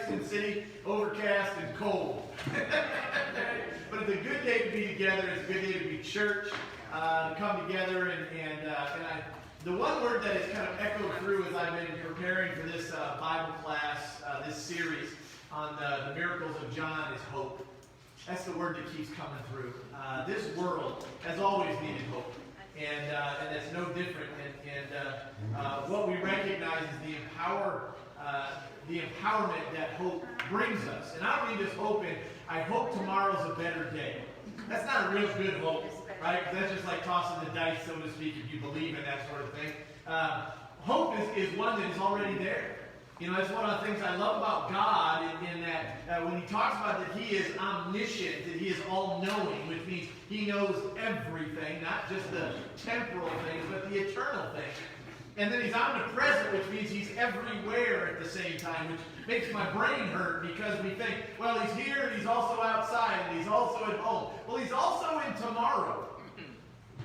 Lexington City, overcast and cold. But it's a good day to be together. It's a good day to be church, to come together. The one word that has kind of echoed through as I've been preparing for this Bible class, this series on the miracles of John is hope. That's the word that keeps coming through. This world has always needed hope. And that's no different. What we recognize is the empowerment that hope brings us. And I don't mean just hope in, I hope tomorrow's a better day. That's not a real good hope, right? Because that's just like tossing the dice, so to speak, if you believe in that sort of thing. Hope is one that is already there. You know, that's one of the things I love about God in that when he talks about that he is omniscient, that he is all-knowing, which means he knows everything, not just the temporal things, but the eternal things. And then he's omnipresent, which means he's everywhere at the same time, which makes my brain hurt because we think, well, he's here and he's also outside and he's also at home. Well, he's also in tomorrow,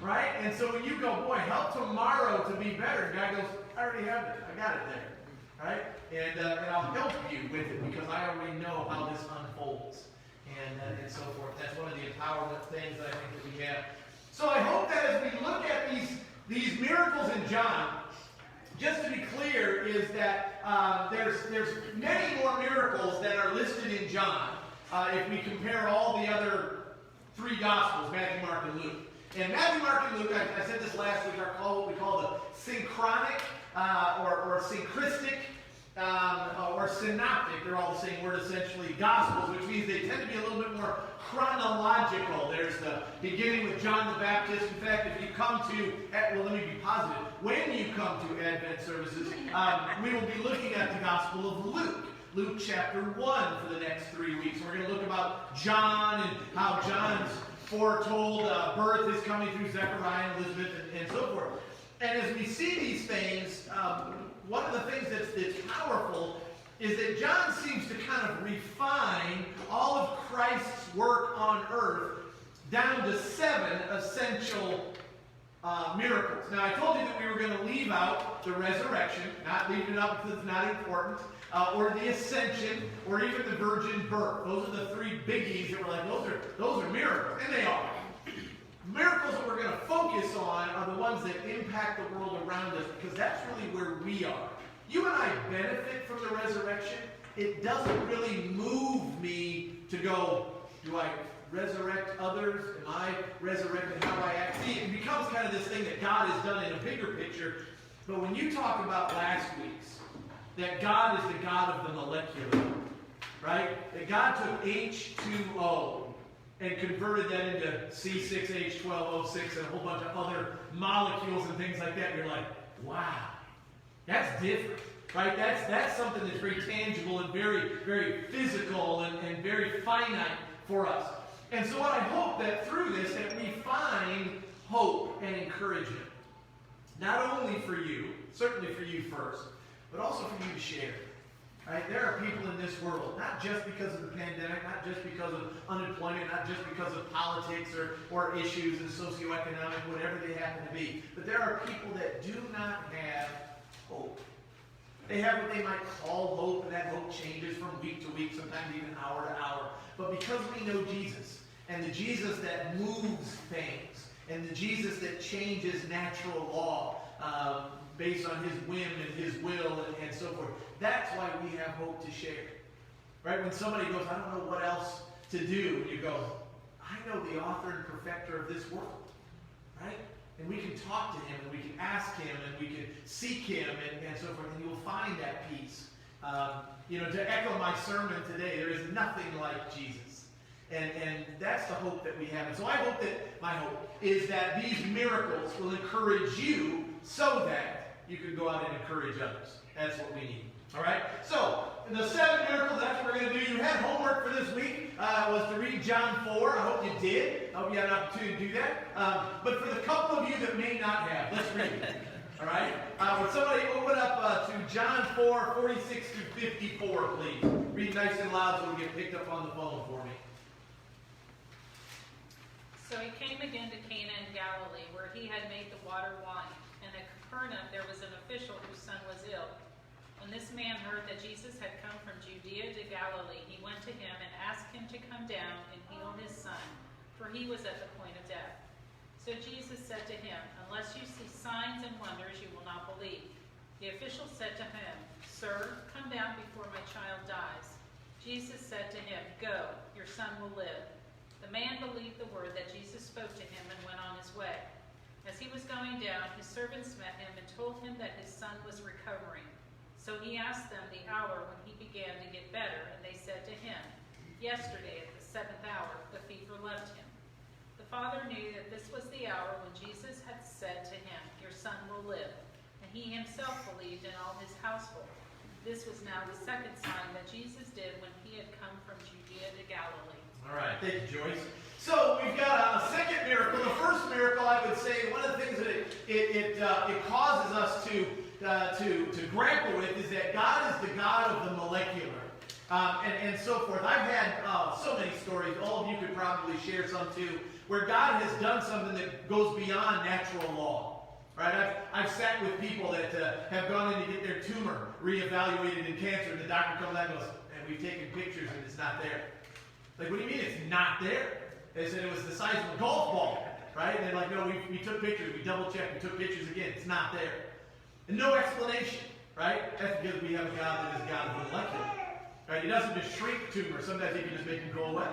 right? And so when you go, boy, help tomorrow to be better, God goes, I already have it. I got it there. Right? And I'll help you with it because I already know how this unfolds and so forth. That's one of the empowerment things that I think that we have. So I hope that as we look at these miracles in John, just to be clear, is that there's many more miracles that are listed in John if we compare all the other three Gospels, Matthew, Mark, and Luke. And Matthew, Mark, and Luke, I said this last week, are called what we call the synchronic or synchristic or synoptic. They're all the same word, essentially, Gospels, which means they tend to be a little bit more chronological. There's the beginning with John the Baptist. In fact, if you come to, well, let me be positive. When you come to Advent services, we will be looking at the Gospel of Luke. Luke chapter 1 for the next 3 weeks. We're going to look about John and how John's foretold birth is coming through Zechariah and Elizabeth and so forth. And as we see these things, one of the things that's powerful is that John seems to kind of refine all of Christ's work on earth down to 7 essential miracles. Now, I told you that we were going to leave out the resurrection, not leave it up because it's not important, or the ascension, or even the virgin birth. Those are the 3 biggies that we're like, those are miracles, and they are. Miracles that we're going to focus on are the ones that impact the world around us because that's really where we are. You and I benefit from the resurrection. It doesn't really move me to go, do I resurrect others? Am I resurrected how I act? See, it becomes kind of this thing that God has done in a bigger picture. But when you talk about last week's, that God is the God of the molecular, right? That God took H2O and converted that into C6H12O6 and a whole bunch of other molecules and things like that. You're like, wow, that's different, right? That's something that's very tangible and very, very physical and very finite for us. And so what I hope that through this, that we find hope and encouragement. Not only for you, certainly for you first, but also for you to share. Right? There are people in this world, not just because of the pandemic, not just because of unemployment, not just because of politics or issues and socioeconomic, whatever they happen to be, but there are people that do not have hope. They have what they might call hope, and that hope changes from week to week, sometimes even hour to hour. But because we know Jesus, and the Jesus that moves things, and the Jesus that changes natural law, based on his whim and his will and so forth. That's why we have hope to share. Right? When somebody goes, I don't know what else to do, and you go, I know the author and perfecter of this world. Right? And we can talk to him, and we can ask him, and we can seek him, and so forth, and you will find that peace. To echo my sermon today, there is nothing like Jesus. And that's the hope that we have. And so I hope that, my hope, is that these miracles will encourage you so that you can go out and encourage others. That's what we need. All right? So, the 7 miracles, that's what we're going to do. You had homework for this week, was to read John 4. I hope you did. I hope you had an opportunity to do that. But for the couple of you that may not have, let's read it. All right? Would somebody open up to John 4, 46 through 54, please? Read nice and loud so it'll get picked up on the phone for me. So he came again to Cana in Galilee, where he had made the water wine. And at Capernaum there was an official whose son was ill. When this man heard that Jesus had come from Judea to Galilee, he went to him and asked him to come down and heal his son, for he was at the point of death. So Jesus said to him, "Unless you see signs and wonders, you will not believe." The official said to him, "Sir, come down before my child dies." Jesus said to him, "Go, your son will live." The man believed the word that Jesus spoke to him and went on his way. As he was going down, his servants met him and told him that his son was recovering. So he asked them the hour when he began to get better, and they said to him, "Yesterday at the 7th hour, the fever left him." The father knew that this was the hour when Jesus had said to him, "Your son will live." And he himself believed in all his household. This was now the second sign that Jesus did when he had come from Judea to Galilee. All right, thank you, Joyce. So we've got a second miracle. The first miracle, I would say, one of the things that it causes us to grapple with is that God is the God of the molecular, and so forth. I've had so many stories. All of you could probably share some too, where God has done something that goes beyond natural law. Right? I've sat with people that have gone in to get their tumor reevaluated in cancer, and the doctor comes out and goes, "And we've taken pictures and it's not there." Like, what do you mean it's not there? They said it was the size of a golf ball, right? And they're like, "No, we took pictures, we double-checked, we took pictures again, it's not there." And no explanation, right? That's because we have a God that is God of the molecular. Right? He doesn't just shrink the tumor, sometimes he can just make them go away.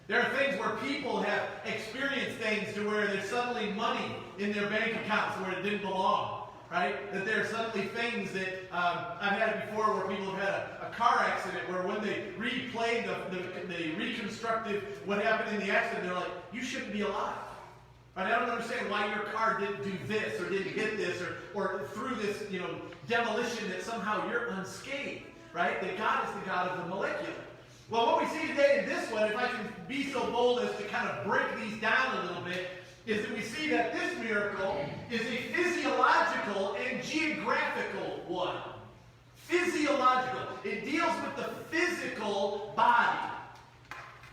There are things where people have experienced things to where there's suddenly money in their bank accounts where it didn't belong, right? That there are suddenly things that I've had it before where people have had a car accident where when they replayed the reconstructive what happened in the accident, they're like, "You shouldn't be alive." Right? I don't understand why your car didn't do this or didn't get this or through this demolition that somehow you're unscathed, right? That God is the God of the molecular. Well, what we see today in this one, if I can be so bold as to kind of break these down a little bit, is that we see that this miracle is a physiological and geographical one. Physiological. It deals with the physical body.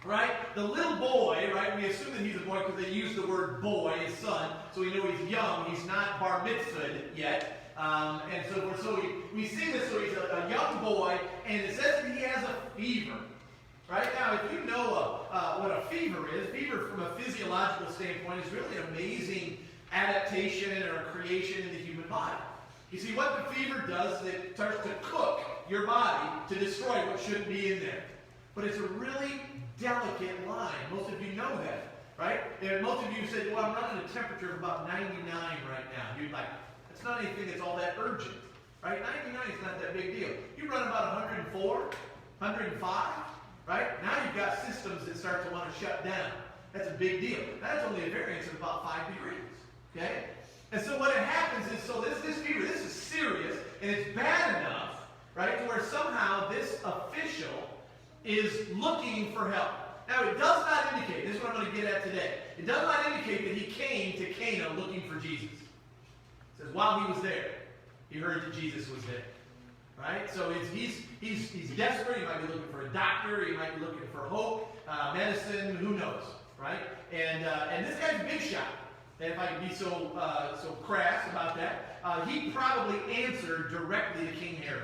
Right? The little boy, right? We assume that he's a boy because they use the word boy, his son, so we know he's young. He's not bar mitzvahed yet. And so we see this, so he's a young boy, and it says that he has a fever. Right? Now, if you know what a fever is, fever from a physiological standpoint is really an amazing adaptation or creation in the human body. You see, what the fever does is it starts to cook your body to destroy what shouldn't be in there. But it's a really delicate line. Most of you know that, right? And most of you said, "Well, I'm running a temperature of about 99 right now." You're like, it's not anything that's all that urgent, right? 99 is not that big deal. You run about 104, 105, right? Now you've got systems that start to want to shut down. That's a big deal. That's only a variance of about 5 degrees, okay? And so what happens is, so this fever, this is serious, and it's bad enough, right, to where somehow this official is looking for help. Now, it does not indicate, this is what I'm going to get at today, it does not indicate that he came to Cana looking for Jesus. It says while he was there, he heard that Jesus was there. Right? So he's desperate. He might be looking for a doctor. He might be looking for hope, medicine, who knows, right? And this guy's a big shot. And if I can be so crass about that, he probably answered directly to King Herod.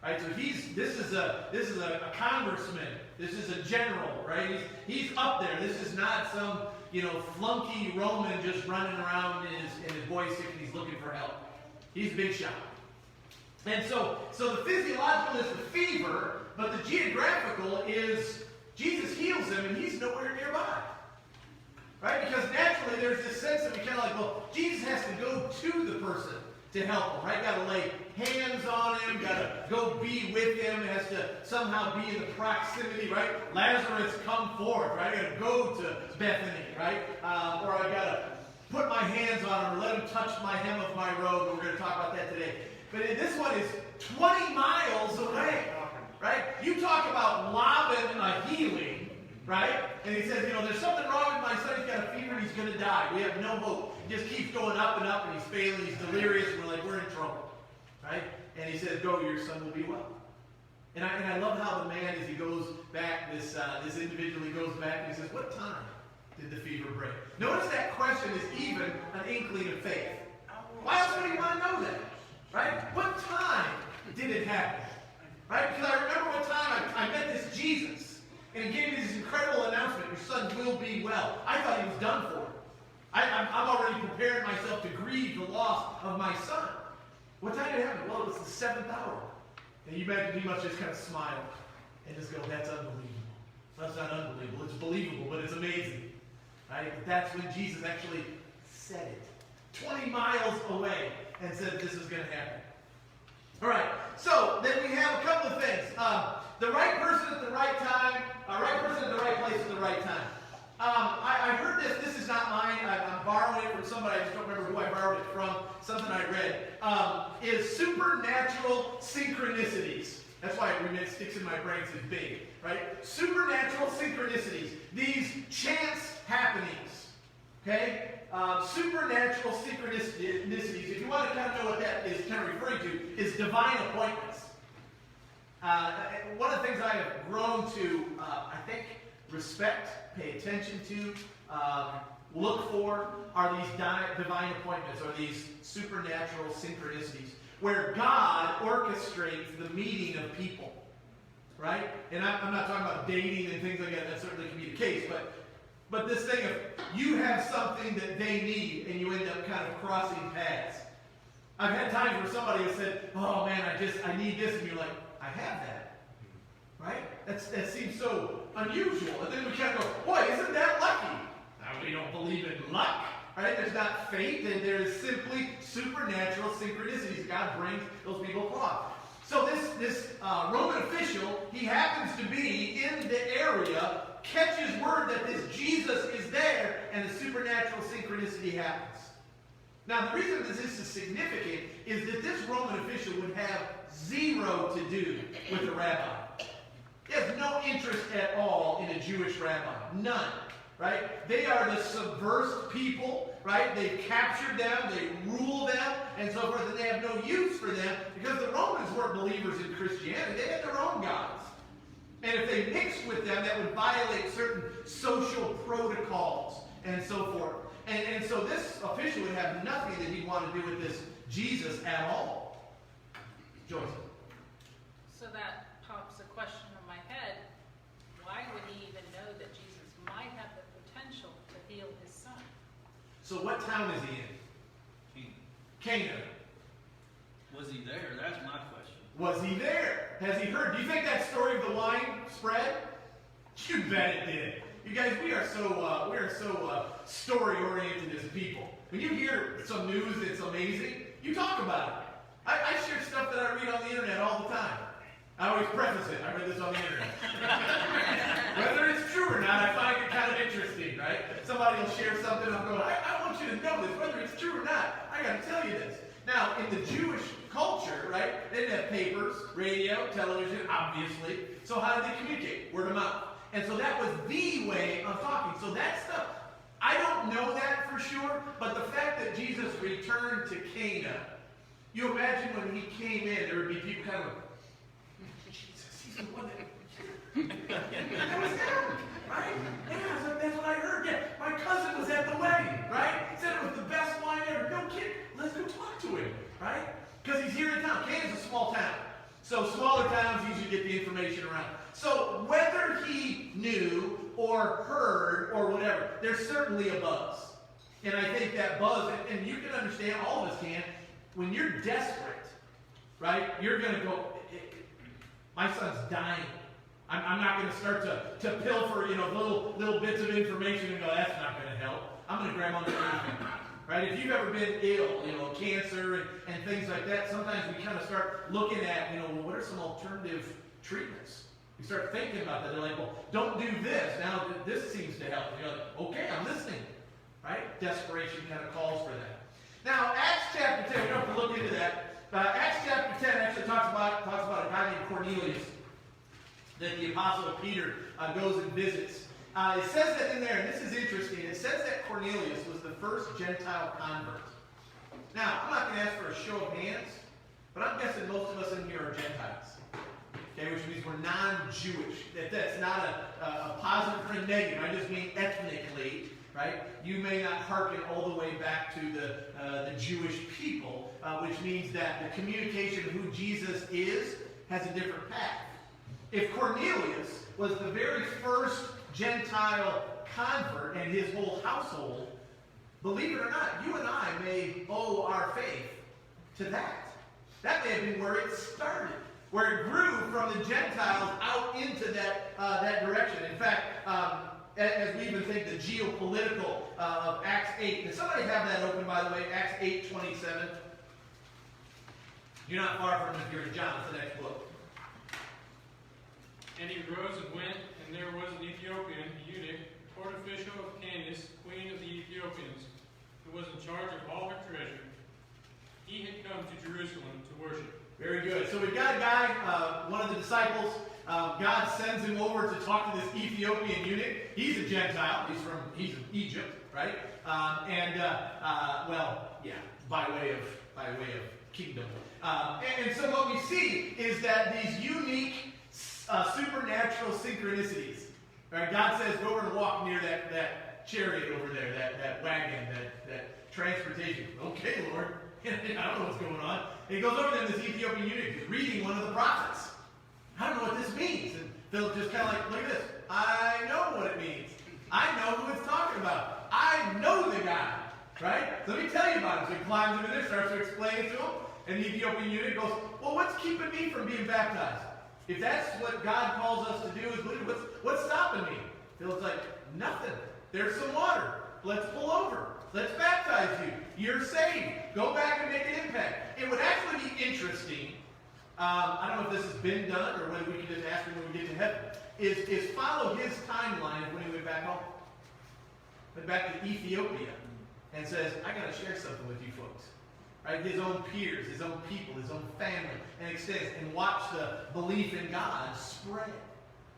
Right? So this is a congressman. This is a general, right? He's up there. This is not some flunky Roman just running around and his boy's sick and he's looking for help. He's a big shot. And so the physiological is the fever, but the geographical is Jesus heals him and he's nowhere nearby. Right? Because naturally there's this sense that we kind of like, well, Jesus has to go to the person to help him, right? Got to lay hands on him, got to go be with him, has to somehow be in the proximity, right? Lazarus, come forth, right? I got to go to Bethany, right? Or I got to put my hands on him or let him touch my hem of my robe, and we're going to talk about that today. But this one is 20 miles away, right? You talk about lobbing a healing, right? And he says, there's something wrong with my son. He's got a fever and he's going to die. We have no hope. He just keeps going up and up and he's failing. He's delirious. And we're like, we're in trouble, right? And he says, go, your son will be well. And I love how the man, as he goes back, this individual, he goes back and he says, what time did the fever break? Notice that question is even an inkling of faith. Why else would he want to know that? Right? What time did it happen? Right? Because I remember one time I met this Jesus, and he gave me this incredible announcement, your son will be well. I thought he was done for. I'm already preparing myself to grieve the loss of my son. What time did it happen? Well, it was the 7th hour. And you imagine he must just kind of smile and just go, that's unbelievable. That's not unbelievable. It's believable, but it's amazing. Right? But that's when Jesus actually said it. 20 miles away and said this is going to happen. All right. So then we have a couple of things. The right person at the right time. Right person at the right place at the right time. I heard this. This is not mine. I'm borrowing it from somebody. I just don't remember who I borrowed it from. Something I read. Is supernatural synchronicities. That's why it sticks in my brain. It's big, right? Supernatural synchronicities. These chance happenings. Okay? Supernatural synchronicities. If you want to kind of know what that is kind of referring to, is divine appointments. One of the things I have grown to, I think, respect, pay attention to, look for, are these divine appointments, or these supernatural synchronicities, where God orchestrates the meeting of people, right? And I'm not talking about dating and things like that. That certainly can be the case, but this thing of you have something that they need, and you end up kind of crossing paths. I've had times where somebody has said, "Oh man, I need this," and you're like, "I have that," right? That seems so unusual, and then we kind of go, "Boy, isn't that lucky?" Now, we don't believe in luck. Right? There's not fate, and there's simply supernatural synchronicities. God brings those people along. So this Roman official, he happens to be in the area, catches word that this Jesus is there, and the supernatural synchronicity happens. Now, the reason that this is significant is that this Roman official would have zero to do with the rabbi. He has no interest at all in a Jewish rabbi. None. Right? They are the subversive people, right? They've captured them, they rule them, and so forth, and they have no use for them because the Romans weren't believers in Christianity. They had their own gods. And if they mixed with them, that would violate certain social protocols and so forth. And so this official would have nothing that he'd want to do with this Jesus at all. Joyce. So that pops a question in my head. Why would he even know that Jesus might have the potential to heal his son? So what town is he in? Cana. Was he there? That's my question. Was he there? Has he heard? Do you think that story of the wine spread? You bet it did. You guys, we are so story-oriented as people. When you hear some news that's amazing, you talk about it. I share stuff that I read on the internet all the time. I always preface it. I read this on the internet. Whether it's true or not, I find it kind of interesting, right? Somebody will share something, and I'm going, I want you to know this. Whether it's true or not, I got to tell you this. Now, in the Jewish culture, right, they didn't have papers, radio, television, obviously. So how did they communicate? Word of mouth. And so that was the way of talking. So that stuff, I don't know that for sure, but the fact that Jesus returned to Cana, you imagine when he came in, there would be people kind of, Jesus, he's the one that was him, right? Yeah, that's what I heard. Yeah, my cousin was at the wedding, right? He said it was the best wine ever. No kid, let's go talk to him, right? Because he's here in town. Cana's a small town. So smaller towns usually get the information around. So whether he knew or heard or whatever, there's certainly a buzz. And I think that buzz, and you can understand, all of us can, when you're desperate, right, you're going to go, my son's dying. I'm not going to start to pilfer, little bits of information and go, that's not going to help. I'm going to grab onto anything. Right? If you've ever been ill, cancer and things like that, sometimes we kind of start looking at, well, what are some alternative treatments? You start thinking about that. They're like, well, don't do this. Now, this seems to help. You're like, okay, I'm listening. Right? Desperation kind of calls for that. Now, Acts chapter 10, we don't have to look into that. Acts chapter 10 actually talks about a guy named Cornelius that the apostle Peter goes and visits. It says that in there, and this is interesting, it says that Cornelius was the first Gentile convert. Now, I'm not going to ask for a show of hands, but I'm guessing most of us in here are Gentiles. Okay, which means we're non-Jewish. That's not a positive or a negative. I just mean ethnically. right? You may not hearken all the way back to the Jewish people, which means that the communication of who Jesus is has a different path. If Cornelius was the very first Gentile convert and his whole household, believe it or not, you and I may owe our faith to that. That may have been where it started, where it grew from the Gentiles out into that direction. In fact, as we even think the geopolitical of Acts 8. Does somebody have that open, by the way? Acts 8:27. You're not far from it if you're in John. It's the next book. And he rose and went, and there was an Ethiopian eunuch, court official of Candace, queen of the Ethiopians, who was in charge of all her treasure. He had come to Jerusalem to worship. Very good. So we've got a guy, one of the disciples. God sends him over to talk to this Ethiopian eunuch. He's a Gentile. He's from Egypt, right? By way of kingdom. And so what we see is that these unique supernatural synchronicities. Right? God says, go over and walk near that chariot over there, that wagon, that transportation. Okay, Lord. I don't know what's going on. And he goes over there, and this Ethiopian eunuch is reading one of the prophets. I don't know what this means. And Philip just kind of like, look at this. I know what it means. I know who it's talking about. I know the guy. Right? So let me tell you about him. So he climbs him in there, starts to explain it to him. And the Ethiopian eunuch goes, well, what's keeping me from being baptized? If that's what God calls us to do, is believe, what's stopping me? Philip's like, nothing. There's some water. Let's pull over. Let's baptize you. You're saved. Go back and make an impact. It would actually be interesting. I don't know if this has been done or whether we can just ask him when we get to heaven. Is follow his timeline of when he went back home. Went back to Ethiopia and says, I got to share something with you folks. Right? His own peers, his own people, his own family, and extends, and watch the belief in God spread.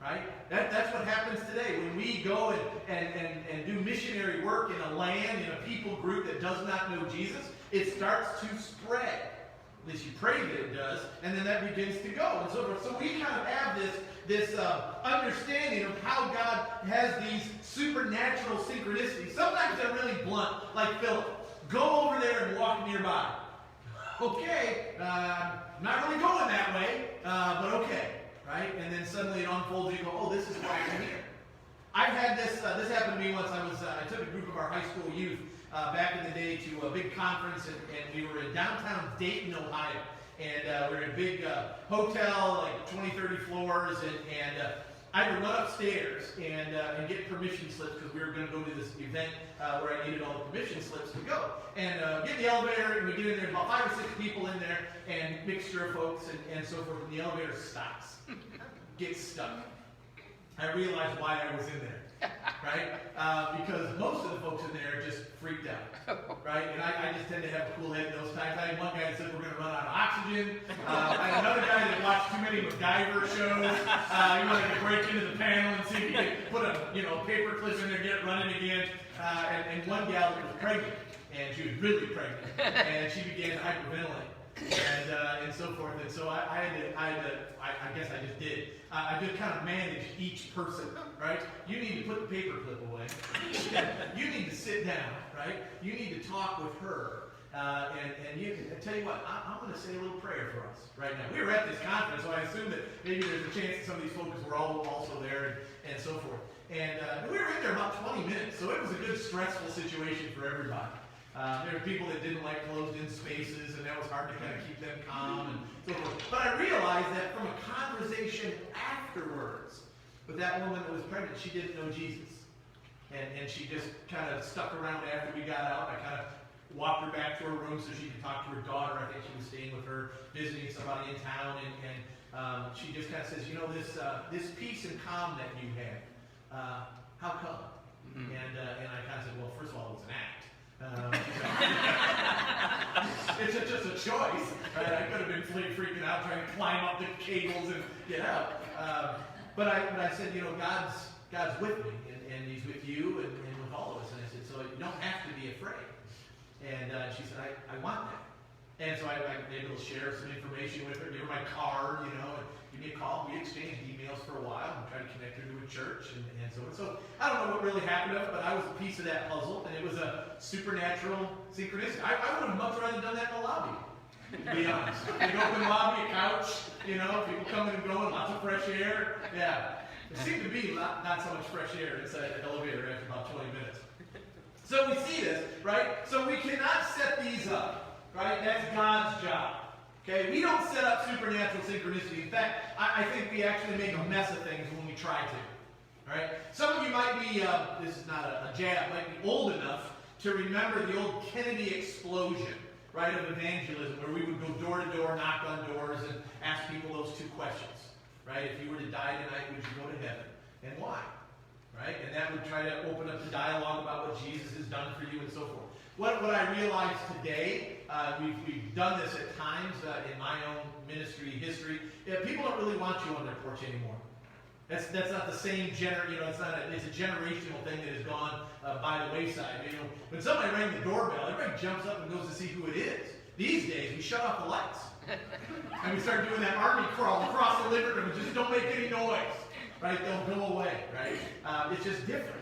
Right? That's what happens today. When we go and do missionary work in a land, in a people group that does not know Jesus, it starts to spread. At least you pray that it does, and then that begins to go, and so forth. So we kind of have this understanding of how God has these supernatural synchronicities. Sometimes they're really blunt, like Philip. Go over there and walk nearby. Okay, I'm not really going that way, but okay. Right? And then suddenly it unfolds and you go, oh, this is why I'm here. I've had this happened to me once. I took a group of our high school youth back in the day to a big conference, and we were in downtown Dayton, Ohio. And we were in a big hotel, like 20, 30 floors, and I had to run upstairs and get permission slips because we were going to go to this event where I needed all the permission slips to go. And get in the elevator, and we get in there, about 5 or 6 people in there, and mixture of folks, and so forth, and the elevator stops. Gets stuck. I realized why I was in there, right? Because most of the folks in there are just freaked out, right? And I just tend to have a cool head those times. I had one guy that said we're going to run out of oxygen. I had another guy that watched too many MacGyver shows. He wanted to break into the panel and see if he could put a paper clip in there, get it running again. And one gal that was pregnant, and she was really pregnant, and she began to hyperventilate. And so forth, and so I guess I just did. I just kind of managed each person, right? You need to put the paper clip away. You need to sit down, right? You need to talk with her. And you can, I tell you what, I'm going to say a little prayer for us right now. We were at this conference, so I assume that maybe there's a chance that some of these folks were also there and so forth. And we were in there about 20 minutes, so it was a good stressful situation for everybody. There were people that didn't like closed-in spaces, and that was hard to kind of keep them calm and so forth. But I realized that from a conversation afterwards with that woman that was pregnant, she didn't know Jesus. And she just kind of stuck around after we got out. I kind of walked her back to her room so she could talk to her daughter. I think she was staying with her, visiting somebody in town, and she just kind of says, this peace and calm that you had, how come? Mm-hmm. And I kind of said, well, first of all, it was an act. It's just a choice. Right? I could have been freaking out trying to climb up the cables and get out. But I said, God's with me, and He's with you and with all of us. And I said, so you don't have to be afraid. And she said, I want that. And so I'm able to share some information with her, give her my card, and give me a call. We exchanged emails for a while and tried to connect her to a church and so on. So I don't know what really happened of it, but I was a piece of that puzzle, and it was a supernatural synchronicity. I would have much rather done that in the lobby, to be honest. Big open lobby, a couch, people coming and going, lots of fresh air. Yeah. There seemed to be not so much fresh air inside the elevator after about 20 minutes. So we see this, right? So we cannot set these up. Right? That's God's job. Okay? We don't set up supernatural synchronicity. In fact, I think we actually make a mess of things when we try to. Right? Some of you might be, this is not a jab, might be old enough to remember the old Kennedy explosion, right, of evangelism, where we would go door to door, knock on doors, and ask people those two questions. Right? If you were to die tonight, would you go to heaven? And why? Right? And that would try to open up the dialogue about what Jesus has done for you and so forth. What I realize today, we've done this at times in my own ministry history. People don't really want you on their porch anymore. That's not the same it's a generational thing that has gone by the wayside. When somebody rang the doorbell, everybody jumps up and goes to see who it is. These days, we shut off the lights. And we start doing that army crawl across the living room and just don't make any noise. Right? They'll go away. Right? It's just different.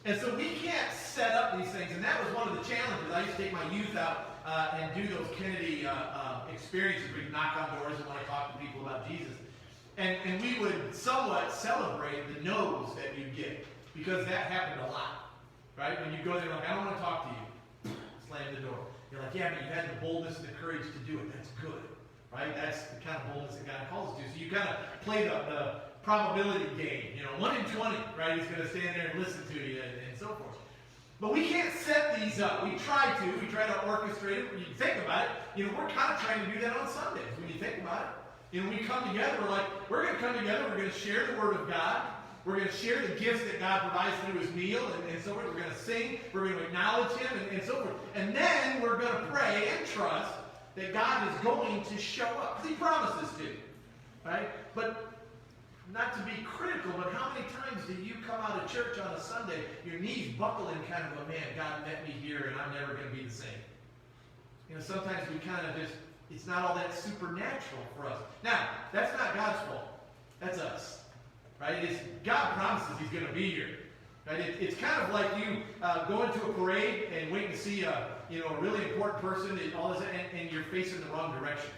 And so we can't set up these things, and that was one of the challenges. I used to take my youth out and do those Kennedy experiences where you knock on doors and want to talk to people about Jesus. And we would somewhat celebrate the no's that you get, because that happened a lot. Right? When you go there, like, I don't want to talk to you. Slam the door. You're like, yeah, but you had the boldness and the courage to do it. That's good. Right? That's the kind of boldness that God calls us to. So you kind of play the probability game. 1 in 20, right, is going to stand there and listen to you and so forth. But we can't set these up. We try to orchestrate it. When you think about it, we're kind of trying to do that on Sundays. When you think about it, we come together, we're going to come together, we're going to share the Word of God. We're going to share the gifts that God provides through His meal and so forth. We're going to sing, we're going to acknowledge Him and so forth. And then we're going to pray and trust that God is going to show up. Because He promises to. Right? But not to be critical, but how many times do you come out of church on a Sunday, your knees buckling, kind of, man, God met me here and I'm never going to be the same. Sometimes we kind of just, it's not all that supernatural for us. Now, that's not God's fault. That's us. Right? God promises He's going to be here. Right? It's kind of like you going to a parade and waiting to see a really important person and all this, and you're facing the wrong direction.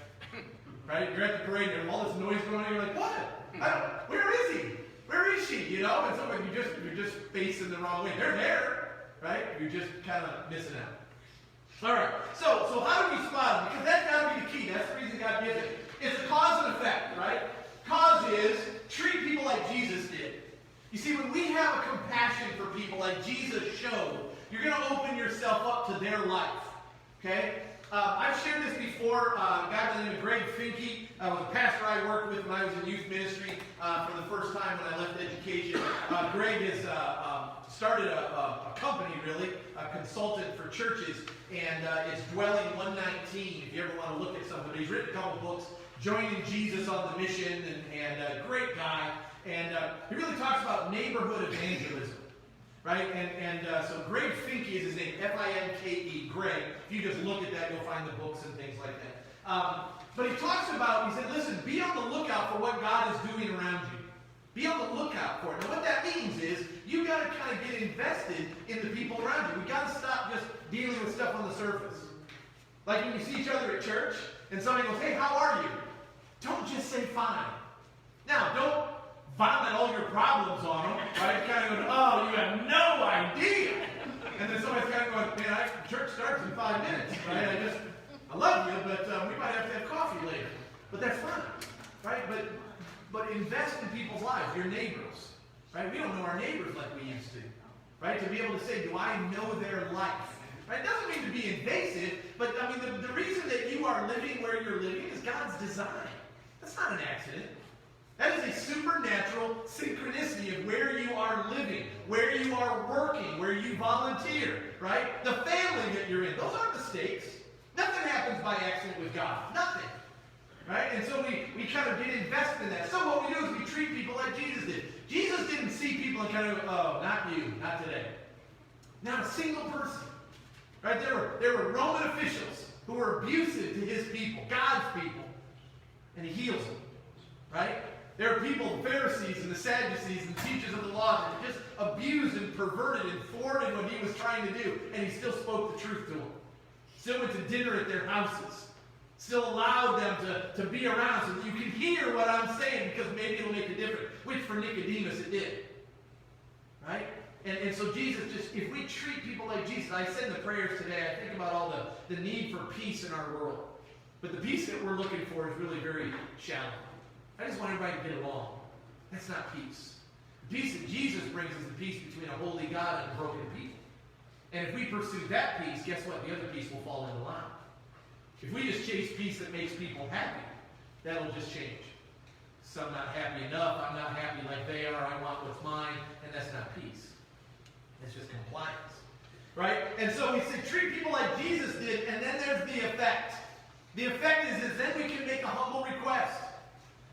Right? You're at the parade and there's all this noise going on, and you're like, what? Where is he? Where is she? And so you're just facing the wrong way. They're there, right? You're just kind of missing out. All right. So how do we spot them? Because that's got to be the key. That's the reason God gives it. It's a cause and effect, right? Cause is treat people like Jesus did. You see, when we have a compassion for people like Jesus showed, you're going to open yourself up to their life. Okay? I've shared this before. A guy by the name of Greg Finke was a pastor I worked with when I was in youth ministry for the first time when I left education. Greg has started a company, really, a consultant for churches, and it's Dwelling 119, if you ever want to look at something. He's written a couple books, Joining Jesus on the Mission, and a great guy. And he really talks about neighborhood evangelism. Right? So Greg Finke is his name, Finke, Greg. If you just look at that, you'll find the books and things like that. But he talks about, he said, listen, be on the lookout for what God is doing around you. Be on the lookout for it. Now what that means is, you've got to kind of get invested in the people around you. We've got to stop just dealing with stuff on the surface. Like when you see each other at church, and somebody goes, hey, how are you? Don't just say fine. Now, don't vomit all your problems on them, right? Kind of going, oh, you have no idea. And then somebody's kind of going, man, church starts in 5 minutes, right? I love you, but we might have to have coffee later. But that's fine, right? But invest in people's lives, your neighbors, right? We don't know our neighbors like we used to, right? To be able to say, do I know their life? Right? It doesn't mean to be invasive, but I mean, the reason that you are living where you're living is God's design. That's not an accident. That is a supernatural synchronicity of where you are living, where you are working, where you volunteer, right? The family that you're in. Those aren't mistakes. Nothing happens by accident with God. Nothing. Right? And so we kind of get invested in that. So what we do is we treat people like Jesus did. Jesus didn't see people and kind of, oh, not you, not today. Not a single person. Right? There were Roman officials who who are abusive to his people, God's people, and he heals them. Right? There are people, the Pharisees and the Sadducees and teachers of the law, that just abused and perverted and thwarted what he was trying to do, and he still spoke the truth to them. Still went to dinner at their houses. Still allowed them to be around so that you can hear what I'm saying, because maybe it'll make a difference. Which for Nicodemus it did. Right? And so Jesus, just if we treat people like Jesus, I said in the prayers today, I think about all the need for peace in our world. But the peace that we're looking for is really very shallow. I just want everybody to get along. That's not peace. The peace that Jesus brings is the peace between a holy God and a broken people. And if we pursue that peace, guess what? The other peace will fall into line. If we just chase peace that makes people happy, that'll just change. Some not happy enough, I'm not happy like they are, I want what's mine, and that's not peace. It's just compliance. Right? And so we say treat people like Jesus did, and then there's the effect. The effect is then we can make a humble request.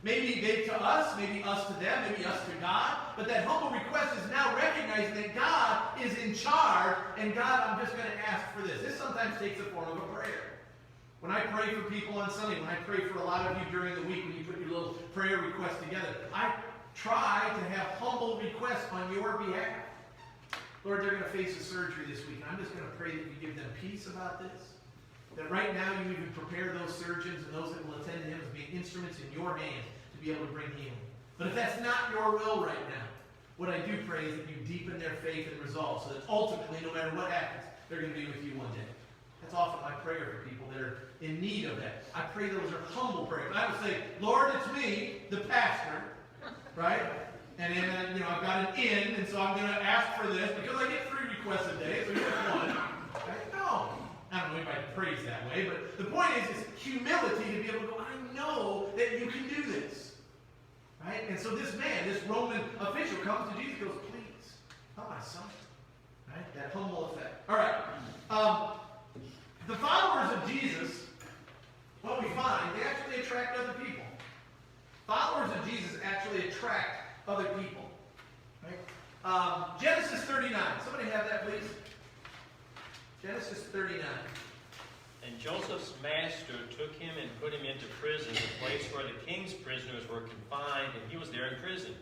Maybe they to us, maybe us to them, maybe us to God. But that humble request is now recognizing that God is in charge, and God, I'm just going to ask for this. This sometimes takes the form of a prayer. When I pray for people on Sunday, when I pray for a lot of you during the week, when you put your little prayer requests together, I try to have humble requests on your behalf. Lord, they're going to face a surgery this week, and I'm just going to pray that you give them peace about this. That right now you even prepare those surgeons and those that will attend to him as being instruments in your hands to be able to bring healing. But if that's not your will right now, what I do pray is that you deepen their faith and resolve so that ultimately, no matter what happens, they're going to be with you one day. That's often my prayer for people that are in need of that. I pray those are humble prayers. I would say, Lord, it's me, the pastor, right? And then, I've got an in, and so I'm going to ask for this because I get 3 requests a day, so here's one. Right? No. I don't know if I praise that way, but the point is humility to be able to go, I know that you can do this. Right? And so this man, this Roman official comes to Jesus and goes, please, help my son. Right? That humble effect. All right. The followers of Jesus, what we find, they actually attract other people. Followers of Jesus actually attract other people. Right? Genesis 39. Somebody have that, please. Genesis 39. And Joseph's master took him and put him into prison, the place where the king's prisoners were confined, and he was there in prison.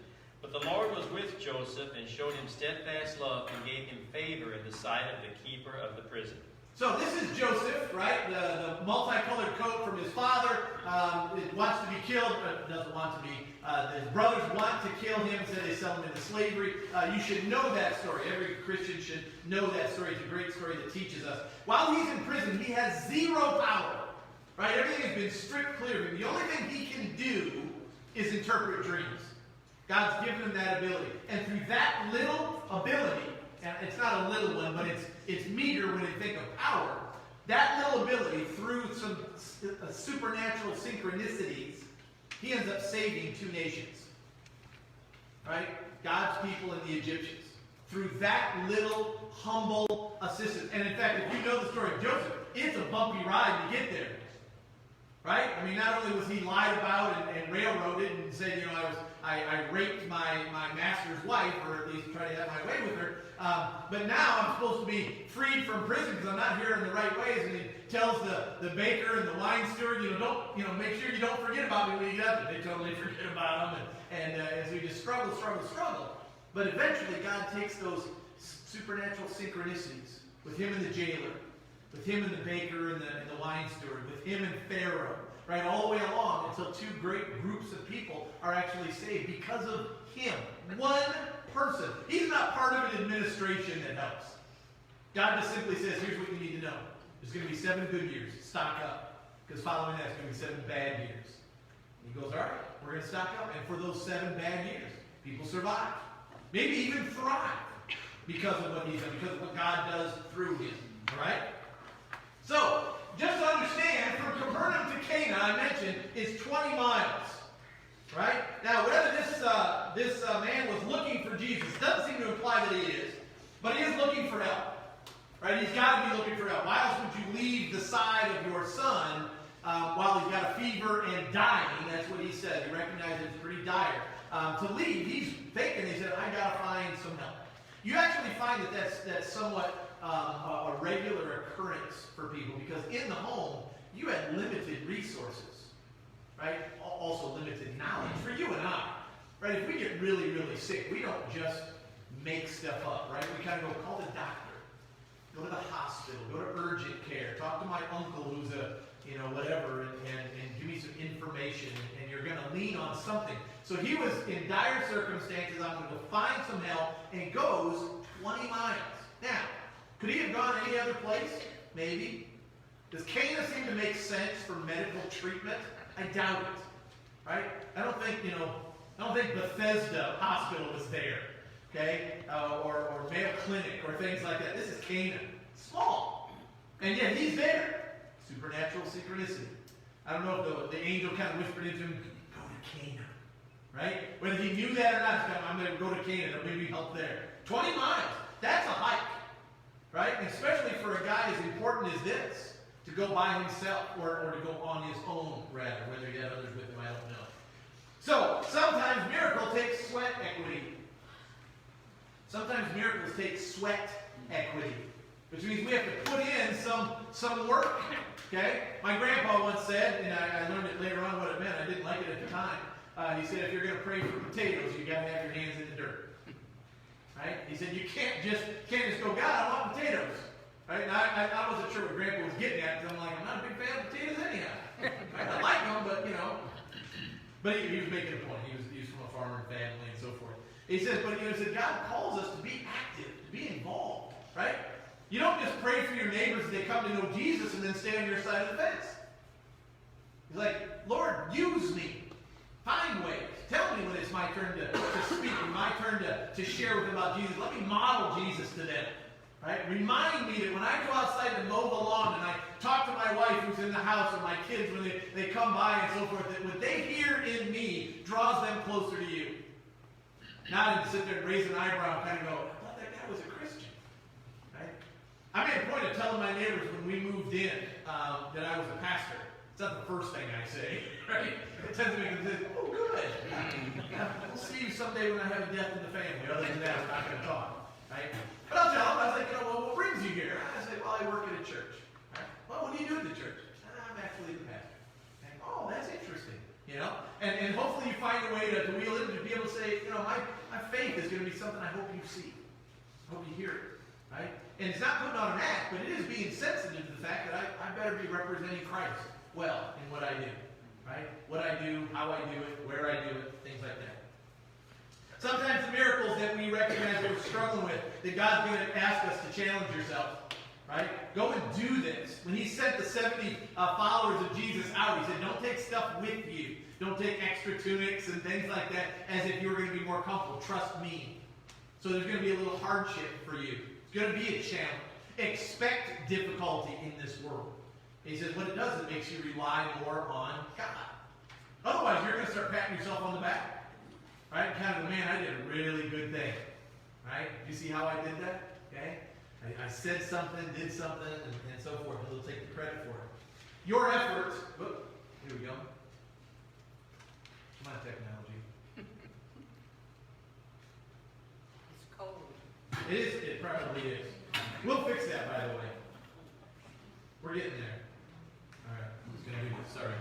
But the Lord was with Joseph and showed him steadfast love and gave him favor in the sight of the keeper of the prison. So this is Joseph, right? The multicolored coat from his father. Wants to be killed, but doesn't want to be. His brothers want to kill him, so they sell him into slavery. You should know that story. Every Christian should know that story. It's a great story that teaches us. While he's in prison, he has 0 power. Right? Everything has been stripped clear of him. The only thing he can do is interpret dreams. God's given him that ability. And through that little ability, and it's not a little one, but it's meager when you think of power, that little ability, through some supernatural synchronicities, he ends up saving 2 nations. Right? God's people and the Egyptians. Through that little humble assistance. And in fact, if you know the story of Joseph, it's a bumpy ride to get there. Right? I mean, not only was he lied about and railroaded and said, I raped my master's wife, or at least tried to have my way with her, but now I'm supposed to be freed from prison because I'm not here in the right ways. And he tells the baker and the wine steward, make sure you don't forget about me when you get up there. They totally forget about him, and as we just struggle. But eventually, God takes those supernatural synchronicities with him and the jailer, with him and the baker and the wine steward, with him and Pharaoh, right, all the way along until 2 great groups of people are actually saved because of him. One person. He's not part of an administration that helps. God just simply says, here's what you need to know. There's going to be 7 good years. Stock up. Because following that, there's going to be 7 bad years. And he goes, all right, we're going to stock up. And for those 7 bad years, people survive. Maybe even thrive because of what he's done, because of what God does through him. All right? So, just to understand, from Capernaum to Cana, I mentioned, is 20 miles. Right? Now, whether this man was looking for Jesus, doesn't seem to imply that he is, but he is looking for help. Right? He's got to be looking for help. Why else would you leave the side of your son while he's got a fever and dying? That's what he said. He recognized it's pretty dire. To leave, he's thinking, he said, I got to find some help. You actually find that's somewhat a regular occurrence for people, because in the home, you had limited resources, right? Also limited knowledge for you and I, right? If we get really, really sick, we don't just make stuff up, right? We kind of go call the doctor, go to the hospital, go to urgent care, talk to my uncle who's a, whatever, and give me some information, and you're going to lean on something. So he was in dire circumstances. I'm going to go find some help, and he goes 20 miles. Now, could he have gone any other place? Maybe. Does Cana seem to make sense for medical treatment? I doubt it. Right? I don't think Bethesda Hospital is there. Okay? Or Mayo Clinic or things like that. This is Cana. Small. And yet he's there. Supernatural synchronicity. I don't know if the angel kind of whispered into him, go to Cana. Right? Whether he knew that or not, I'm going to go to Cana. There'll maybe help there. 20 miles. That's a hike. Right? And especially for a guy as important as this, to go by himself or to go on his own, rather, whether he had others with him, I don't know. So, sometimes miracle takes sweat equity. Sometimes miracles take sweat equity, which means we have to put in some work. Okay? My grandpa once said, and I learned it later on what it meant. I didn't like it at the time. He said, if you're going to pray for potatoes, you got to have your hands in the dirt. Right? He said, you can't just go, God, I want potatoes. Right? And I wasn't sure what Grandpa was getting at, because I'm like, I'm not a big fan of potatoes anyhow. Right? I like them, but But he was making a point. He was from a farmer family and so forth. He says, but God calls us to be active, to be involved. Right? You don't just pray for your neighbors as they come to know Jesus and then stay on your side of the fence. He's like, Lord, use me. Find ways. Tell me when it's my turn to speak and my turn to share with them about Jesus. Let me model Jesus to them. Right? Remind me that when I go outside to mow the lawn and I talk to my wife who's in the house or my kids when they come by and so forth, that what they hear in me draws them closer to you. Not to sit there and raise an eyebrow and kind of go, I thought that guy was a Christian. Right? I made a point of telling my neighbors when we moved in that I was a pastor. It's not the first thing I say, right? It tends to make them say, oh, good. We'll see you someday when I have a death in the family. Other than that, we're not going to talk, right? But I'll tell them, I was like, well, what brings you here? I say, well, I work at a church. Right? Well, what do you do at the church? I'm actually the pastor. And, oh, that's interesting, And hopefully you find a way to wheel it and to be able to say, my faith is going to be something I hope you see. I hope you hear it, right? And it's not putting on an act, but it is being sensitive to the fact that I better be representing Christ well in what I do, right? What I do, how I do it, where I do it, things like that. Sometimes the miracles that we recognize that we're struggling with, that God's going to ask us to challenge yourself, right? Go and do this. When he sent the 70 followers of Jesus out, he said, don't take stuff with you. Don't take extra tunics and things like that as if you were going to be more comfortable. Trust me. So there's going to be a little hardship for you. It's going to be a challenge. Expect difficulty in this world. He says what it does, it makes you rely more on God. Otherwise, you're going to start patting yourself on the back. Right? Kind of, man, I did a really good thing. Right? You see how I did that? Okay? I said something, did something, and so forth. And he'll take the credit for it. Your efforts, whoop, here we go. Come on, technology. It's cold. It is, it probably is. We'll fix that, by the way. We're getting there. All right, I'm just going to do this. Sorry.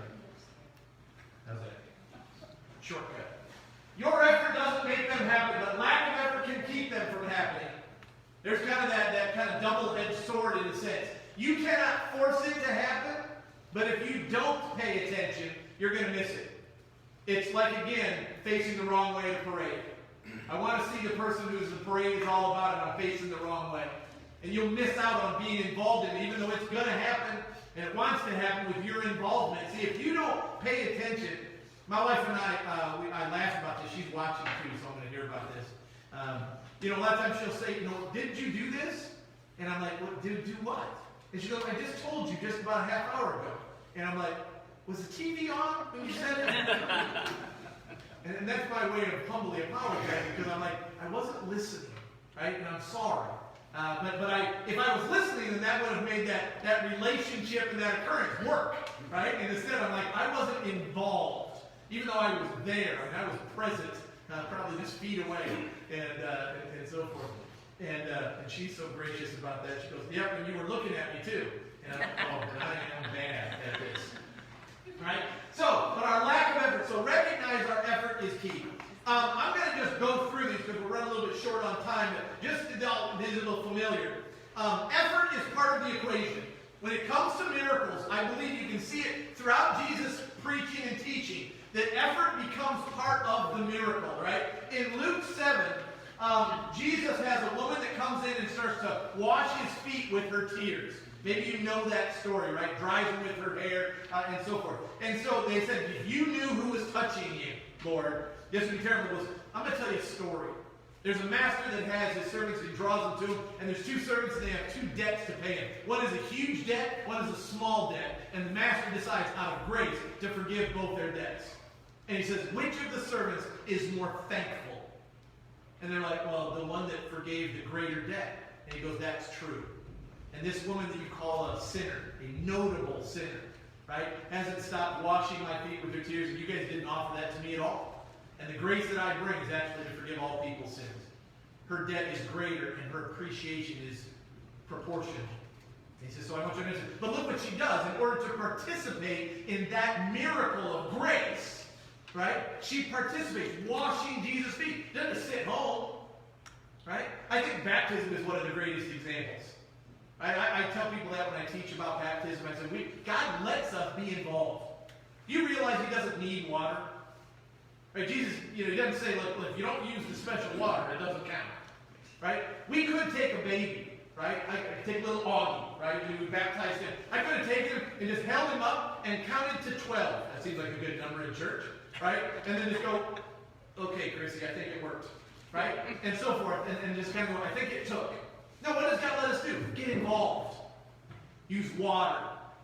How's that? Shortcut. Your effort doesn't make them happen, but lack of effort can keep them from happening. There's kind of that kind of double-edged sword in a sense. You cannot force it to happen, but if you don't pay attention, you're going to miss it. It's like, again, facing the wrong way at a parade. I want to see the person who's the parade is all about, and I'm facing the wrong way. And you'll miss out on being involved in it, even though it's going to happen, and it wants to happen with your involvement. See, if you don't pay attention, my wife and I laugh about this. She's watching too, so I'm going to hear about this. A lot of times she'll say, didn't you do this? And I'm like, what, do what? And she goes, I just told you just about a half hour ago. And I'm like, was the TV on when you said it? And that's my way of humbly apologizing, because I'm like, I wasn't listening, right? And I'm sorry. If I was listening, then that would have made that relationship and that occurrence work, right? And instead, I'm like, I wasn't involved, even though I was there. I was present, probably just feet away, and so forth. And she's so gracious about that. She goes, yep, and you were looking at me too. And I'm like, oh, but I am bad at this. Right? So, but our lack of effort. So recognize our effort is key. I'm going to just go through these because we're running a little bit short on time. But just these are a little familiar. Effort is part of the equation. When it comes to miracles, I believe you can see it throughout Jesus' preaching and teaching, that effort becomes part of the miracle, right? In Luke 7, Jesus has a woman that comes in and starts to wash his feet with her tears. Maybe you know that story, right? Dries them with her hair and so forth. And so they said, if you knew who was touching you, Lord, this would be terrible. I'm going to tell you a story. There's a master that has his servants and draws them to him, and there's two servants and they have two debts to pay him. One is a huge debt, one is a small debt. And the master decides out of grace to forgive both their debts. And he says, which of the servants is more thankful? And they're like, well, the one that forgave the greater debt. And he goes, that's true. And this woman that you call a sinner, a notable sinner, right, hasn't stopped washing my feet with her tears, and you guys didn't offer that to me at all. And the grace that I bring is actually to forgive all people's sins. Her debt is greater, and her appreciation is proportional. He says, so I want you to understand. But look what she does. In order to participate in that miracle of grace, right, she participates, washing Jesus' feet. Doesn't sit home, right? I think baptism is one of the greatest examples. I tell people that when I teach about baptism. I say, God lets us be involved. Do you realize he doesn't need water? Right? Jesus, he doesn't say, look, if you don't use the special water, it doesn't count. Right? We could take a baby, right? I could take little Augie, right? We would baptize him. I could have taken him and just held him up and counted to 12. That seems like a good number in church, right? And then just go, okay, Chrissy, I think it worked. Right? And so forth. And just kind of go, I think it took. No, what does God let us do? Get involved. Use water.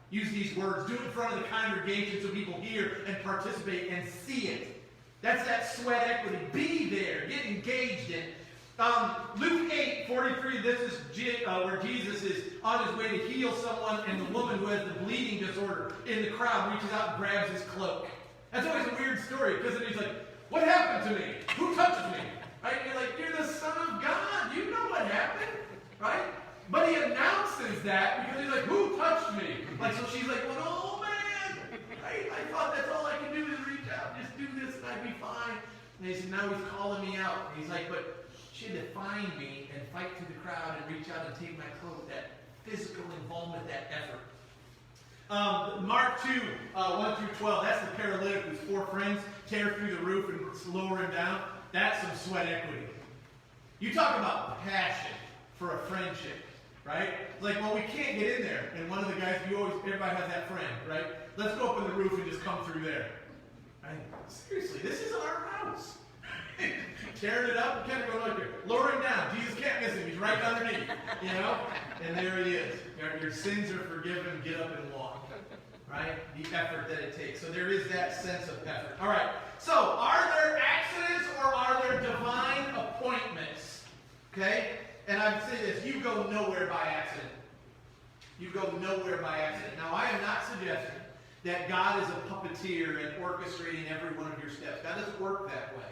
Use these words. Do it in front of the congregation so people hear and participate and see it. That's that sweat equity. Be there. Get engaged in it. Luke 8:43, this is where Jesus is on his way to heal someone, and the woman who has the bleeding disorder in the crowd reaches out and grabs his cloak. That's always a weird story, because then he's like, what happened to me? Who touched me? Right? You're like, you're the Son of God. You know what happened. Right? But he announces that because he's like, who touched me? Like, so she's like, well, oh man, I thought that's all I can do is reach out, just do this and I'd be fine. And he said, now he's calling me out. And he's like, but she had to find me and fight through the crowd and reach out and take my cloak, that physical involvement, that effort. Mark 2, 1 through 12, that's the paralytic whose four friends tear through the roof and lower him down. That's some sweat equity. You talk about passion for a friendship, right? It's like, well, we can't get in there. And one of the guys, everybody has that friend, right? Let's go up on the roof and just come through there. Right? Seriously, this is our house. Tearing it up, kind of going like here. Lower him down. Jesus can't miss him. He's right underneath, And there he is. Your sins are forgiven. Get up and walk. Right? The effort that it takes. So there is that sense of effort. All right. So, are there accidents or are there divine appointments? Okay? And I would say this, you go nowhere by accident. You go nowhere by accident. Now, I am not suggesting that God is a puppeteer and orchestrating every one of your steps. God doesn't work that way.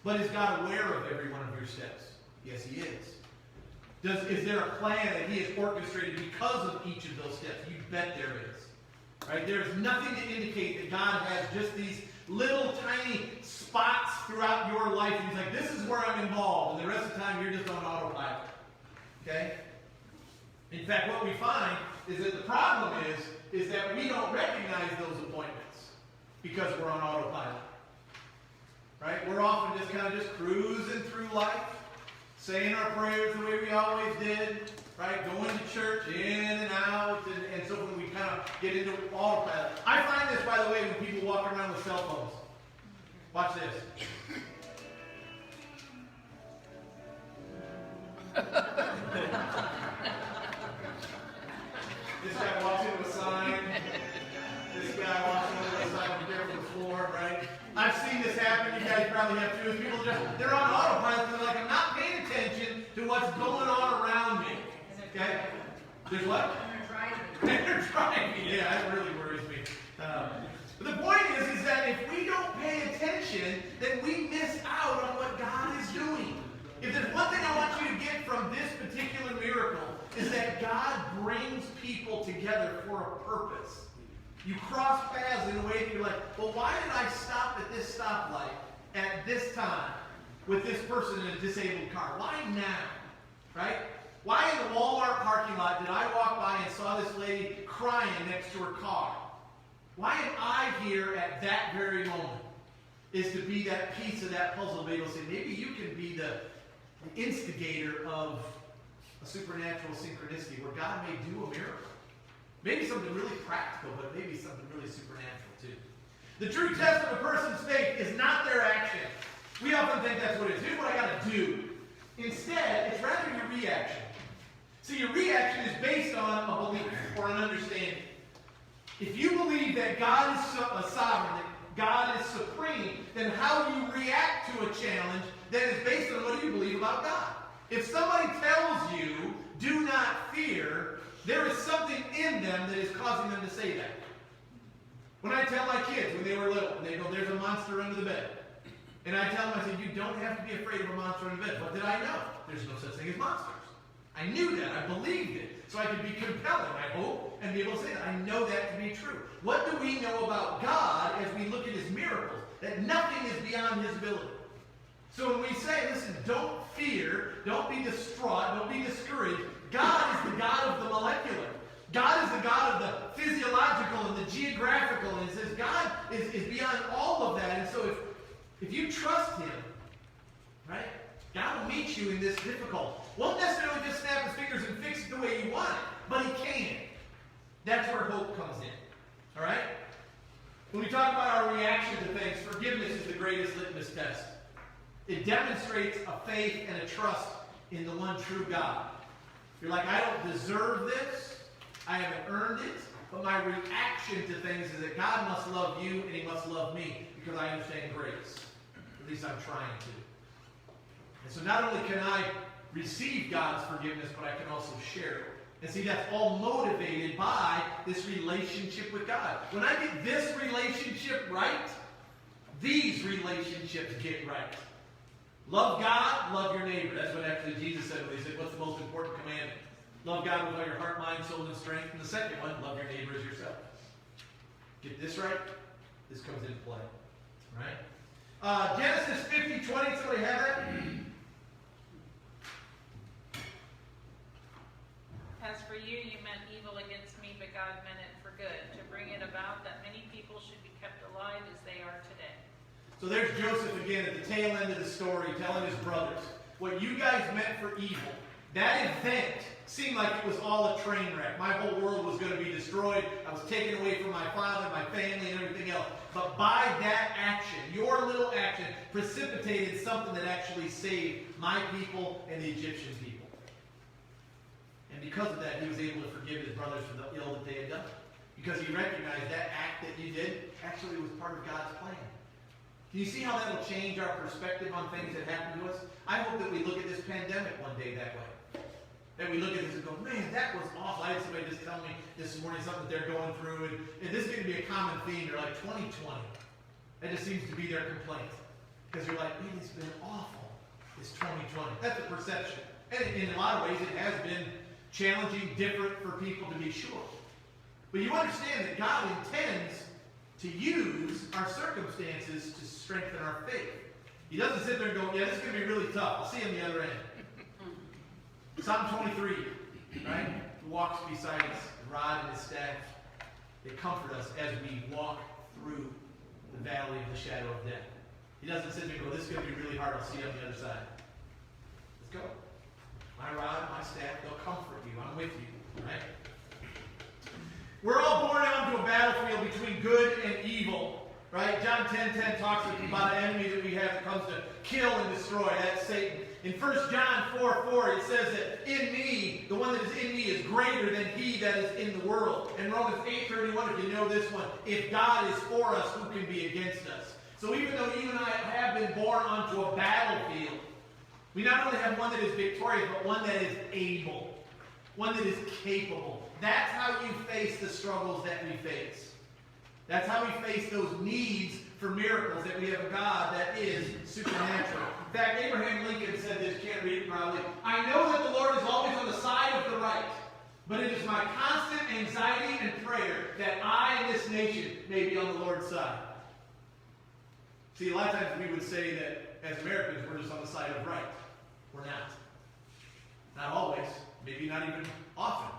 But is God aware of every one of your steps? Yes, he is. Is there a plan that he has orchestrated because of each of those steps? You bet there is. Right? There is nothing to indicate that God has just these little tiny spots throughout your life. And he's like, this is where I'm involved. And the rest of the time, you're just on autopilot. Okay? In fact, what we find is that the problem is that we don't recognize those appointments because we're on autopilot. Right? We're often just kind of just cruising through life, saying our prayers the way we always did, right? Going to church in and out, and so when we kind of get into autopilot. I find this, by the way, when people walk around with cell phones. Watch this. This guy walks into a sign. This guy walks into a sign, be careful the floor, right? I've seen this happen. You guys probably have too. People they're on autopilot. They're like, I'm not paying attention to what's going on around me. Okay? There's what? And they're driving. Yeah, that really worries me. But the point is that if we don't pay attention, then we miss out on what God is doing. If there's one thing I want you to get from this for a purpose. You cross paths in a way that you're like, well, why did I stop at this stoplight at this time with this person in a disabled car? Why now? Right? Why in the Walmart parking lot did I walk by and saw this lady crying next to her car? Why am I here at that very moment? Is to be that piece of that puzzle to be able to say, maybe you can be the instigator of a supernatural synchronicity where God may do a miracle. Maybe something really practical, but maybe something really supernatural too. The true test of a person's faith is not their action. We often think that's what it is. Here's what I got to do. Instead, it's rather your reaction. See, your reaction is based on a belief or an understanding. If you believe that God is sovereign, that God is supreme, then how you react to a challenge then is based on what you believe about God. If somebody tells you, do not fear, there is something in them that is causing them to say that. When I tell my kids when they were little, and they go, there's a monster under the bed. And I tell them, I said, you don't have to be afraid of a monster under the bed. What did I know? There's no such thing as monsters. I knew that. I believed it. So I could be compelling, I hope, and be able to say that. I know that to be true. What do we know about God as we look at his miracles? That nothing is beyond his ability. So when we say, listen, don't fear, don't be distraught, don't be discouraged, God is the God of the molecular. God is the God of the physiological and the geographical. And it says God is beyond all of that. And so if you trust him, right, God will meet you in this difficult. Won't necessarily just snap his fingers and fix it the way you want it, but he can. That's where hope comes in. All right? When we talk about our reaction to things, forgiveness is the greatest litmus test. It demonstrates a faith and a trust in the one true God. You're like, I don't deserve this. I haven't earned it. But my reaction to things is that God must love you and he must love me because I understand grace. At least I'm trying to. And so not only can I receive God's forgiveness, but I can also share it. And see, that's all motivated by this relationship with God. When I get this relationship right, these relationships get right. Love God, love your neighbor. That's what actually Jesus said when he said, what's the most important commandment? Love God with all your heart, mind, soul, and strength. And the second one, love your neighbor as yourself. Get this right, this comes into play. All right? Genesis 50:20, somebody have that? As for you, you meant evil against me, but God meant it for good, to bring it about that many people should be kept alive as they are today. So there's Joseph again at the tail end of the story, telling his brothers, what you guys meant for evil, that event seemed like it was all a train wreck. My whole world was going to be destroyed. I was taken away from my father, my family, and everything else. But by that action, your little action, precipitated something that actually saved my people and the Egyptian people. And because of that, he was able to forgive his brothers for the ill that they had done. Because he recognized that act that you did actually was part of God's plan. Can you see how that will change our perspective on things that happen to us? I hope that we look at this pandemic one day that way. That we look at this and go, man, that was awful. I had somebody just tell me this morning something that they're going through. And this is going to be a common theme. They're like, 2020. That just seems to be their complaint. Because you're like, man, it's been awful. It's 2020. That's a perception. And in a lot of ways, it has been challenging, different for people to be sure. But you understand that God intends to use our circumstances to strengthen our faith. He doesn't sit there and go, yeah, this is going to be really tough. I'll see you on the other end. Psalm 23, right? Who walks beside us, the rod and his staff. They comfort us as we walk through the valley of the shadow of death. He doesn't sit there and go, this is going to be really hard. I'll see you on the other side. Let's go. My rod, my staff, they'll comfort you. I'm with you, right? We're all born onto a battlefield between good and evil, right? John 10:10 talks about an enemy that we have that comes to kill and destroy. That's Satan. In 1 John 4:4, it says that in me, the one that is in me is greater than he that is in the world. And Romans 8:31, if you know this one, if God is for us, who can be against us? So even though you and I have been born onto a battlefield, we not only have one that is victorious, but one that is able, one that is capable. That's how you face the struggles that we face. That's how we face those needs for miracles, that we have a God that is supernatural. In fact, Abraham Lincoln said this, you can't read it probably. I know that the Lord is always on the side of the right, But it is my constant anxiety and prayer that I and this nation may be on the Lord's side. See, a lot of times we would say that as Americans, we're just on the side of right. We're not. Not always. Maybe not even often.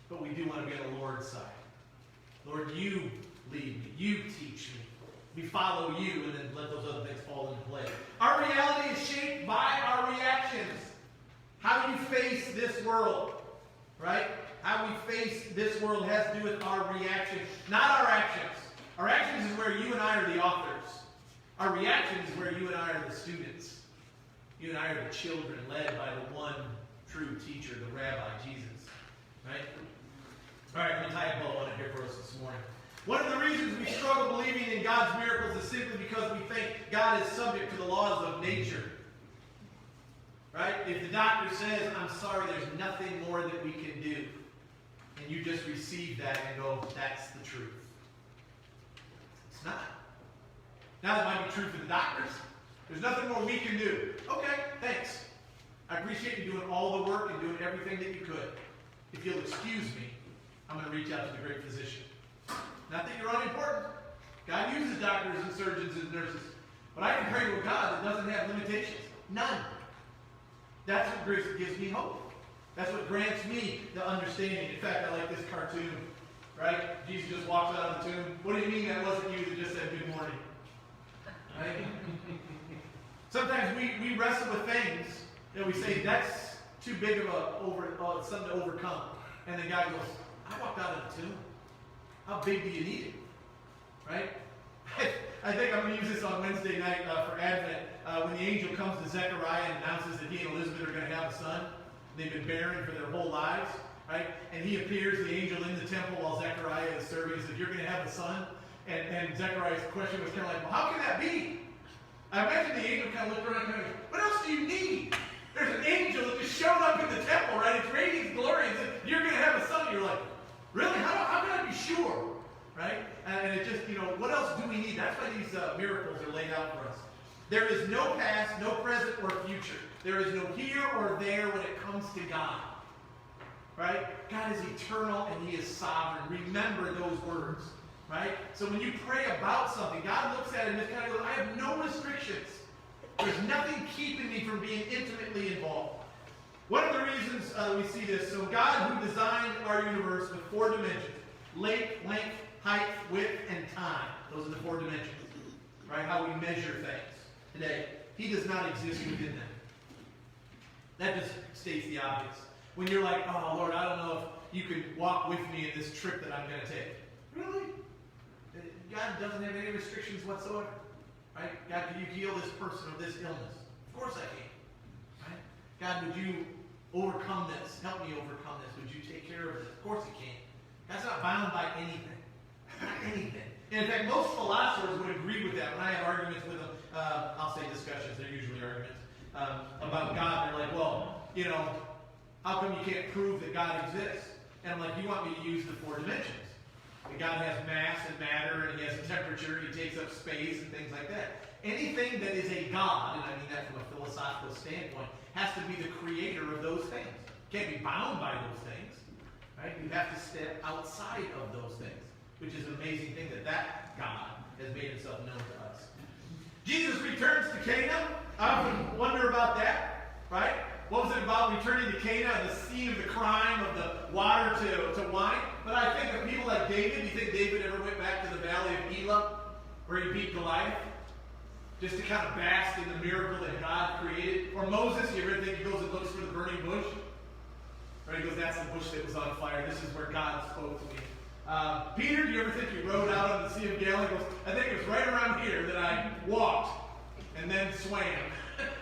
But we do want to be on the Lord's side. Lord, you lead me. You teach me. We follow you, and then let those other things fall into place. Our reality is shaped by our reactions. How you face this world, right? How we face this world has to do with our reactions, not our actions. Our actions is where you and I are the authors. Our reactions is where you and I are the students. You and I are the children led by the one true teacher, the Rabbi, Jesus. Right? All right, let me tie a bow on it here for us this morning. One of the reasons we struggle believing in God's miracles is simply because we think God is subject to the laws of nature. Right? If the doctor says, I'm sorry, there's nothing more that we can do, and you just receive that and go, that's the truth. It's not. Now that might be true for the doctors. There's nothing more we can do. Okay, thanks. I appreciate you doing all the work and doing everything that you could. If you'll excuse me, I'm going to reach out to the great physician. Not that you're unimportant. God uses doctors and surgeons and nurses. But I can pray to a God that doesn't have limitations. None. That's what gives me hope. That's what grants me the understanding. In fact, I like this cartoon. Right? Jesus just walks out of the tomb. What do you mean that wasn't you that just said good morning? Right? Sometimes we wrestle with things that we say, that's too big of something to overcome. And then God goes, I walked out of the tomb. How big do you need it? Right? I think I'm going to use this on Wednesday night for Advent. When the angel comes to Zechariah and announces that he and Elizabeth are going to have a son. They've been barren for their whole lives. Right? And he appears, the angel, in the temple while Zechariah is serving. He said, you're going to have a son? And Zechariah's question was kind of like, well, how can that be? I imagine the angel kind of looked around and kind of, what else do you need? There's an angel that just showed up in the temple, right? It's radiant glory and said, you're going to have a son. You're like, really? How can I be sure? Right? And it just, what else do we need? That's why these miracles are laid out for us. There is no past, no present, or future. There is no here or there when it comes to God. Right? God is eternal and He is sovereign. Remember those words. Right? So when you pray about something, God looks at it and just kind of goes, I have no restrictions. There's nothing keeping me from being intimately involved. One of the reasons we see this, so God who designed our universe with 4 dimensions, length, height, width, and time. Those are the 4 dimensions. Right? How we measure things today. He does not exist within them. That just states the obvious. When you're like, oh Lord, I don't know if you could walk with me in this trip that I'm going to take. Really? God doesn't have any restrictions whatsoever. Right? God, can you heal this person of this illness? Of course I can. Right? God, would you overcome this? Help me overcome this. Would you take care of this? Of course He can. God's not bound by anything. Not anything. And in fact, most philosophers would agree with that. When I have arguments with them, I'll say discussions, they're usually arguments, about God, they're like, well, how come you can't prove that God exists? And I'm like, you want me to use the 4 dimensions? And God has mass and matter, and He has temperature, and He takes up space and things like that. Anything that is a God, and I mean that from a philosophical standpoint, has to be the creator of those things. Can't be bound by those things. Right? You have to step outside of those things, which is an amazing thing that God has made Himself known to us. Jesus returns to Cana. I often wonder about that, right? What was it about returning to Cana and the scene of the crime of the water to wine? But I think of people like David. Do you think David ever went back to the valley of Elah where he beat Goliath? Just to kind of bask in the miracle that God created? Or Moses, you ever think he goes and looks for the burning bush? Right? He goes, that's the bush that was on fire. This is where God spoke to me. Peter, do you ever think he rode out on the Sea of Galilee? He goes, I think it was right around here that I walked and then swam.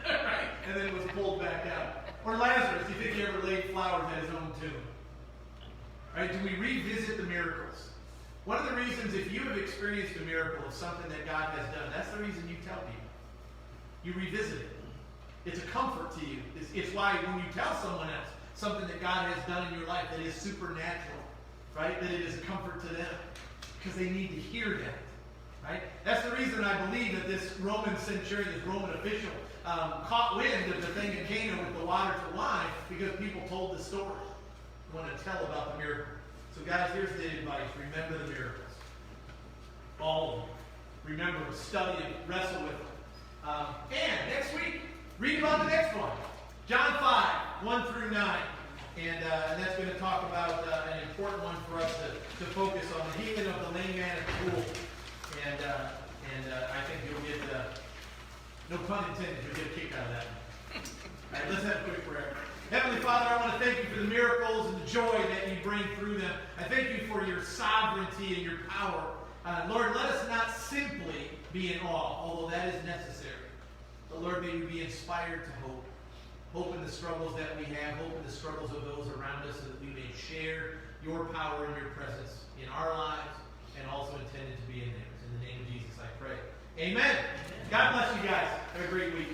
Right? And then was pulled back out. Or Lazarus, do you think he ever laid flowers at his own tomb? Right? Do we revisit the miracles? One of the reasons, if you have experienced a miracle of something that God has done, that's the reason you tell people. You revisit it. It's a comfort to you. It's why when you tell someone else something that God has done in your life that is supernatural, right? That it is a comfort to them. Because they need to hear that. Right? That's the reason I believe that this Roman centurion, this Roman official, caught wind of the thing in Cana with the water to wine because people told the story. want to tell about the miracle. So guys, here's the advice. Remember the miracles. All of them. Remember them, study them, wrestle with them. And next week, read about the next one. John 5, 1 through 9. And that's going to talk about an important one for us to focus on, the healing of the lame man at the pool. And I think you'll get, no pun intended, you'll get a kick out of that. All right, let's have a quick prayer. Heavenly Father, I want to thank you for the miracles and the joy that you bring through them. I thank you for your sovereignty and your power. Lord, let us not simply be in awe, although that is necessary. But Lord, may we be inspired to hope. Hope in the struggles that we have, hope in the struggles of those around us, so that we may share your power and your presence in our lives and also intended to be in theirs. In the name of Jesus, I pray. Amen. God bless you guys. Have a great week.